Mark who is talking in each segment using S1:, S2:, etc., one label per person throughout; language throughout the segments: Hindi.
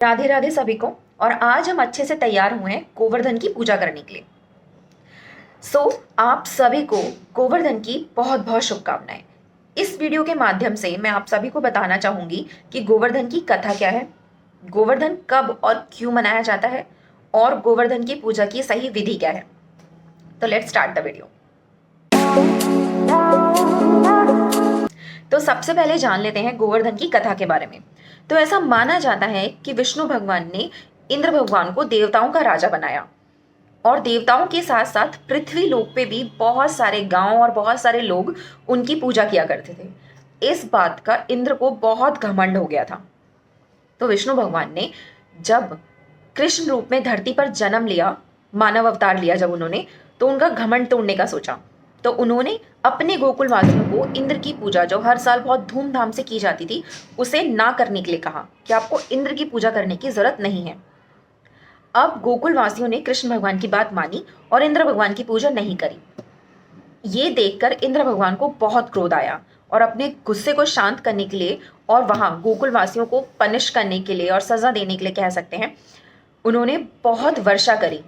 S1: राधे राधे सभी को। और आज हम अच्छे से तैयार हुए हैं गोवर्धन की पूजा करने के लिए। आप सभी को गोवर्धन की बहुत बहुत शुभकामनाएं। इस वीडियो के माध्यम से मैं आप सभी को बताना चाहूंगी कि गोवर्धन की कथा क्या है, गोवर्धन कब और क्यों मनाया जाता है, और गोवर्धन की पूजा की सही विधि क्या है। तो लेट्स स्टार्ट द वीडियो। तो सबसे पहले जान लेते हैं गोवर्धन की कथा के बारे में। तो ऐसा माना जाता है कि विष्णु भगवान ने इंद्र भगवान को देवताओं का राजा बनाया, और देवताओं के साथ साथ पृथ्वी लोक पे भी बहुत सारे गांव और बहुत सारे लोग उनकी पूजा किया करते थे। इस बात का इंद्र को बहुत घमंड हो गया था। तो विष्णु भगवान ने जब कृष्ण रूप में धरती पर जन्म लिया, मानव अवतार लिया जब उन्होंने, तो उनका घमंड तोड़ने का सोचा। तो उन्होंने अपने गोकुल वासियों को इंद्र की पूजा जो हर साल बहुत धूमधाम से की जाती थी उसे ना करने के लिए कहा कि आपको इंद्र की पूजा करने की जरूरत नहीं है। अब गोकुल वासियों ने कृष्ण भगवान की बात मानी और इंद्र भगवान की पूजा नहीं करी। ये देखकर इंद्र भगवान को बहुत क्रोध आया, और अपने गुस्से को शांत करने के लिए और वहां गोकुल वासियों को पनिश करने के लिए और सजा देने के लिए कह सकते हैं, उन्होंने बहुत वर्षा करी।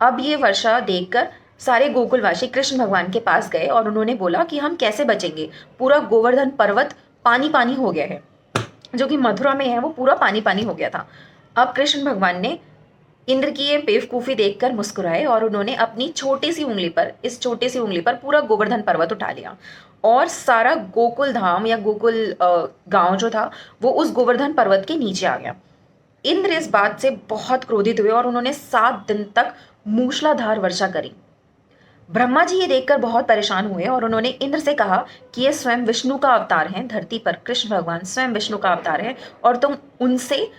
S1: अब ये वर्षा देखकर सारे गोकुलवासी कृष्ण भगवान के पास गए और उन्होंने बोला कि हम कैसे बचेंगे, पूरा गोवर्धन पर्वत पानी पानी हो गया है, जो कि मथुरा में है वो पूरा पानी पानी हो गया था। अब कृष्ण भगवान ने इंद्र की ये बेवकूफ़ी देखकर मुस्कुराए और उन्होंने अपनी छोटी सी उंगली पर, इस छोटी सी उंगली पर पूरा गोवर्धन पर्वत उठा लिया, और सारा गोकुल धाम या गोकुल गांव जो था वो उस गोवर्धन पर्वत के नीचे आ गया। इंद्र इस बात से बहुत क्रोधित हुए और उन्होंने 7 दिन तक मूसलाधार वर्षा करी। ब्रह्मा जी ये देखकर बहुत परेशान हुए और उन्होंने इंद्र से कहा कि ये स्वयं विष्णु का अवतार है, धरती पर कृष्ण भगवान स्वयं विष्णु का अवतार है, और तुम उनसे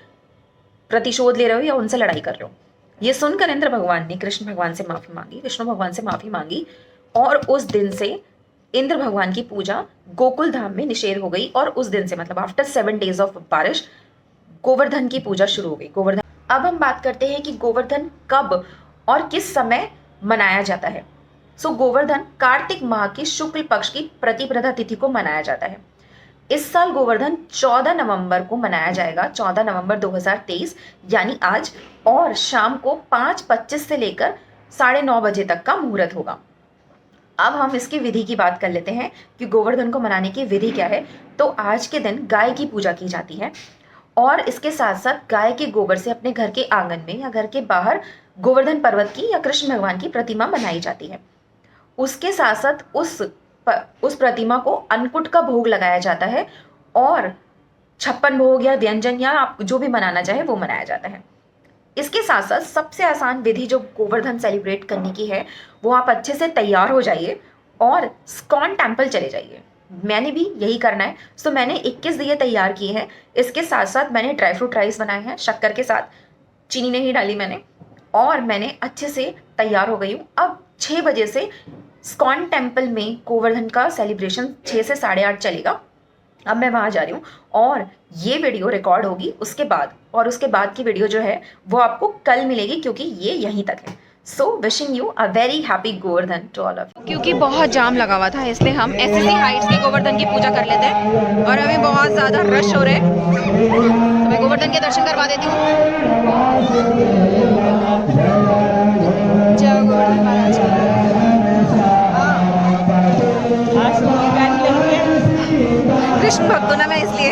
S1: प्रतिशोध ले रहे हो या उनसे लड़ाई कर रहे हो। ये सुनकर इंद्र भगवान ने कृष्ण भगवान से माफी मांगी, विष्णु भगवान से माफी मांगी, और उस दिन से इंद्र भगवान की पूजा गोकुल धाम में निषेध हो गई। और उस दिन से मतलब आफ्टर 7 days ऑफ बारिश गोवर्धन की पूजा शुरू हो गई। गोवर्धन। अब हम बात करते हैं कि गोवर्धन कब और किस समय मनाया जाता है। गोवर्धन कार्तिक माह की शुक्ल पक्ष की प्रतिपदा तिथि को मनाया जाता है। इस साल गोवर्धन 14 नवंबर को मनाया जाएगा, 14 नवंबर 2023 यानी आज, और शाम को 5:25 से लेकर 9:30 बजे तक का मुहूर्त होगा। अब हम इसकी विधि की बात कर लेते हैं कि गोवर्धन को मनाने की विधि क्या है। तो आज के दिन गाय की पूजा की जाती है, और इसके साथ साथ गाय के गोबर से अपने घर के आंगन में या घर के बाहर गोवर्धन पर्वत की या कृष्ण भगवान की प्रतिमा बनाई जाती है। उसके साथ साथ उस प्रतिमा को अन्नकूट का भोग लगाया जाता है, और 56 भोग या व्यंजन या आप जो भी बनाना चाहे वो मनाया जाता है। इसके साथ साथ सबसे आसान विधि जो गोवर्धन सेलिब्रेट करने की है, वो आप अच्छे से तैयार हो जाइए और स्कॉन टेम्पल चले जाइए। मैंने भी यही करना है। मैंने 21 दिए तैयार किए हैं। इसके साथ साथ मैंने ड्राई फ्रूट राइस बनाए हैं शक्कर के साथ, चीनी नहीं डाली मैंने, और मैंने अच्छे से तैयार हो गई हूँ। अब 6 बजे से स्कॉन टेम्पल में गोवर्धन का सेलिब्रेशन 6 से 8:30 चलेगा। अब मैं वहाँ जा रही हूँ, और ये वीडियो रिकॉर्ड होगी उसके बाद, और उसके बाद की वीडियो जो है वो आपको कल मिलेगी, क्योंकि ये यहीं तक है। Wishing you a very happy Govardhan to all of you. क्योंकि बहुत जाम लगा हुआ था, इसलिए हम एसएससी हाइट्स की गोवर्धन की पूजा कर लेते हैं, और अभी बहुत ज़्यादा रश हो रहे हैं। तो मैं गोवर्धन के दर्शन करवा देती हूँ। जय गोवर्धन महाराज। कृष्ण भक्त ना मैं, इसलिए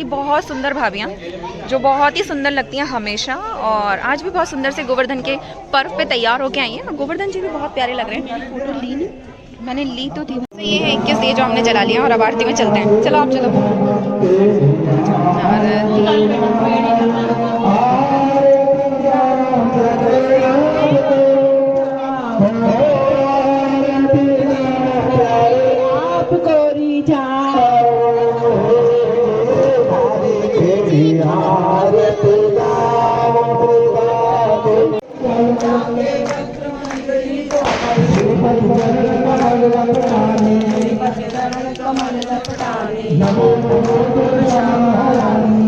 S1: की बहुत सुंदर भाभियाँ जो बहुत ही सुंदर लगती हैं हमेशा, और आज भी बहुत सुंदर से गोवर्धन के पर्व पे तैयार होके आई हैं। गोवर्धन जी भी बहुत प्यारे लग रहे हैं। फोटो ली नहीं मैंने, ली तो थी। तो ये है 21 दिए जो हमने जला लिया और अब आरती में चलते हैं। चलो आप चलो।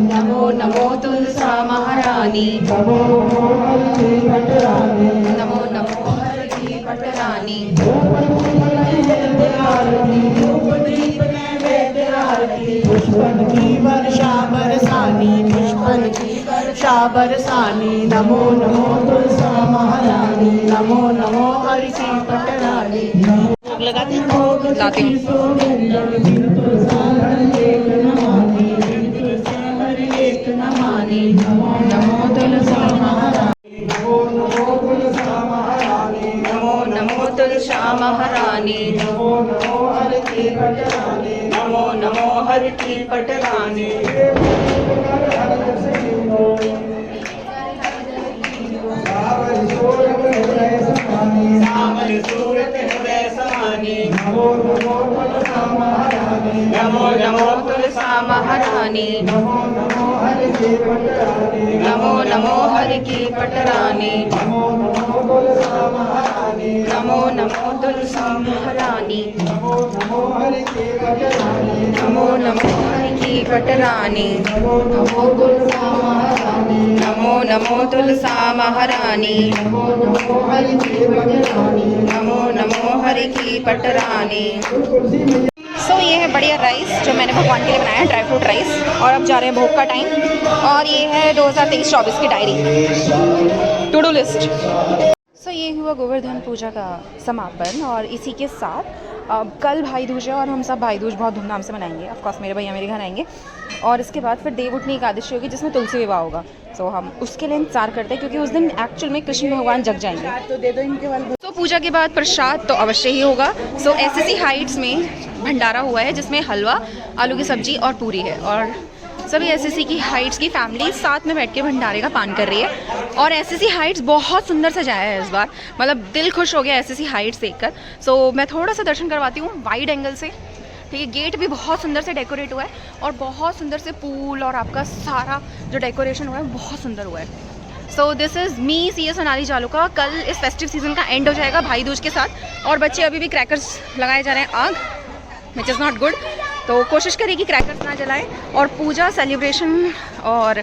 S1: नमो नमो तुलसा महारानी, नमो नमो हर की पटरानी,
S2: पुष्पन की वर्षा बरसानी, पुष्पन की वर्षा बरसानी। नमो नमो तुलसा महारानी, नमो नमो हरि की पटरानी। लगाते
S1: लाती हूँ।
S2: नमो तुलसा महारानी, नमो तुलसा महारानी,
S1: नमो नमो तुलसा महारानी,
S2: नमो नमो हरि की पटरानी, नमो नमो हरि की पटरानी। नमो नमो तुलसा महारानी,
S1: नमो नमो तुलसा महारानी,
S2: नमो नमो हरि की पटरानी,
S1: नमो नमो हरि की पटरानी,
S2: नमो नमो तुलसा महारानी,
S1: नमो नमो तुलसा महारानी,
S2: नमो नमो हरि की पटरानी,
S1: नमो नमो हरि की पटरानी,
S2: नमो नमो तुलसा महारानी,
S1: नमो नमो तुलसा महारानी,
S2: नमो नमो हरि की पटरानी।
S1: नमो नमो हरि की पटरानी। ये है बढ़िया राइस जो मैंने भगवान के लिए बनाया है, ड्राई फ्रूट राइस। और अब जा रहे हैं भोग का टाइम, और ये है 2023-24 की डायरी, टू डू लिस्ट। ये हुआ गोवर्धन पूजा का समापन, और इसी के साथ कल भाई दूज है और हम सब भाई दूज बहुत धूमधाम से मनाएंगे। ऑफकोर्स मेरे भैया मेरे घर आएंगे, और इसके बाद फिर देवउठनी एकादशी होगी जिसमें तुलसी विवाह होगा। सो हम उसके लिए इंतजार करते हैं क्योंकि उस दिन एक्चुअल में कृष्ण भगवान जग जाएंगे। तो दे दो इनके वाले। तो पूजा के बाद प्रसाद तो अवश्य ही होगा। सो एसएससी हाइट्स में भंडारा हुआ है जिसमें हलवा, आलू की सब्जी और पूरी है, और सभी एसएससी की हाइट्स की फैमिली साथ में बैठ के भंडारे का पान कर रही है। और एसएससी हाइट्स बहुत सुंदर सजाया है इस बार, मतलब दिल खुश हो गया एसएससी हाइट्स देखकर। सो मैं थोड़ा सा दर्शन करवाती हूँ वाइड एंगल से। ठीक है, गेट भी बहुत सुंदर से डेकोरेट हुआ है, और बहुत सुंदर से पूल और आपका सारा जो डेकोरेशन हुआ है बहुत सुंदर हुआ है। So this is me C S Sonali Jaluka. कल इस फेस्टिव सीजन का एंड हो जाएगा भाई दूज के साथ, और बच्चे अभी भी क्रैकर्स लगाए जा रहे हैं आग, विच इज़ नॉट गुड। तो कोशिश करें कि क्रैकर्स ना जलाएं, और पूजा, सेलिब्रेशन और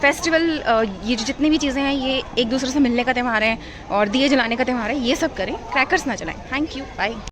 S1: फेस्टिवल, ये जितनी भी चीज़ें हैं ये एक दूसरे से मिलने का त्यौहार है और दिए जलाने का त्यौहार है, ये सब करें, क्रैकर्स ना जलाएं। Thank you, bye.